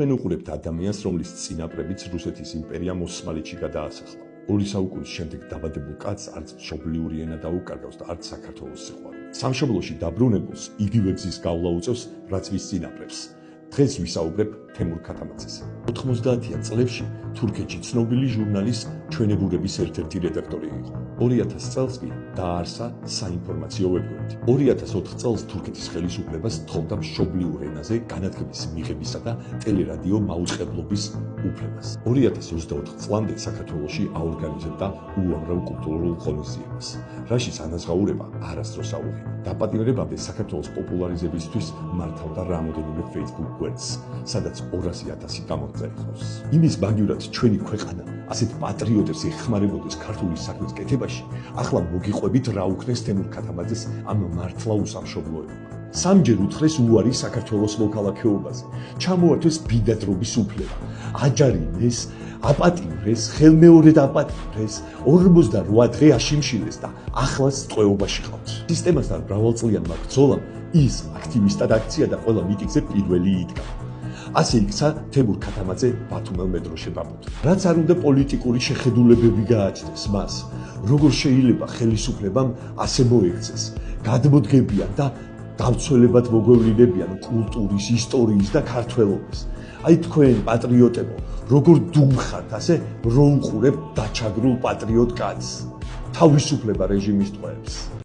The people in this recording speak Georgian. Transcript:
ჩვენ უყურებთ ადამიანს, რომლის წინაპრებიც რუსეთის იმპერიამ ოსმალეთში გადაასახლა. 2 საუკუნის შემდეგ დაბადებულ კაცს არც მშობლიური ენა დაუკარგავს და არც საქართველოს სიყვარული. სამშობლოში დაბრუნებულს იგივე გზის გავლა უწევს, რაც მის წინაპრებს. დღეს ვისაუბრებ თემურ ქათამაძეზე. 90-იან წლებში თურქეთში ცნობილი ჟურნალის ჩვენებურების ერთ-ერთი რედაქტორი იყო. 2000 წელს კი დააარსა საინფორმაციო ვებგვერდი. 2004 წელს თურქეთის ხელისუფლებას თხოვდა მშობლიურ ენაზე განათლების მიღებისა და ტელერადიო მაუწყებლობის უფლებას. 2024 წლამდე საქართველოში აორგანიზებდა უამრავ კულტურულ ღონისძიებას, რაშიც ანაზღაურება არასდროს აუღია. დაპატიმრებამდე საქართველოს პოპულარიზებისთვის მართავდა რამოდენიმე Facebook გვერდს, სადაც 200,000 გამომწერს. იმის მაგივრად ჩვენი ქვეყანა ასეთ პატრიოტებს ეხმარებოდეს ქართული საქმის კეთებაში, ახლა მოგიყვებით რა უქნეს თემურ ქათამაძეს ამ მართლა უსამშობლოებმა. სამჯერ უთხრეს უარი საქართველოს მოქალაქეობაზე, ჩამოართვეს ბინადრობის უფლება, აჯარიმეს, აპატიმრეს, ხელმეორედ აპატიმრეს, 48 დღე აშიმშილეს და ახლაც ტყვეობაში ყავთ. სისტემასთან მრავალწლიანმა ბრძოლამ ის აქტივისტად აქცია და ყველა მიტინგზე პირველი იდგა. ასე იქცა თემურ ქათამაძე ბათუმელ მეტროში ბაბუთ. რაც არ უნდა პოლიტიკური შეხედულებები გააჩნდეს მას, როგორ შეიძლება ხელისუფლებამ ასე მოექცეს, გადმოდგებიან და დამცველებად მოგვევლინებიან კულტურის, ისტორიის და ქართველობის. აი თქვენ პატრიოტებო, როგორ დუმხართ ასე რო უყურებ დაჩაგრულ პატრიოტ კაცს, თავისუფლება რეჟიმის ტყვეებს.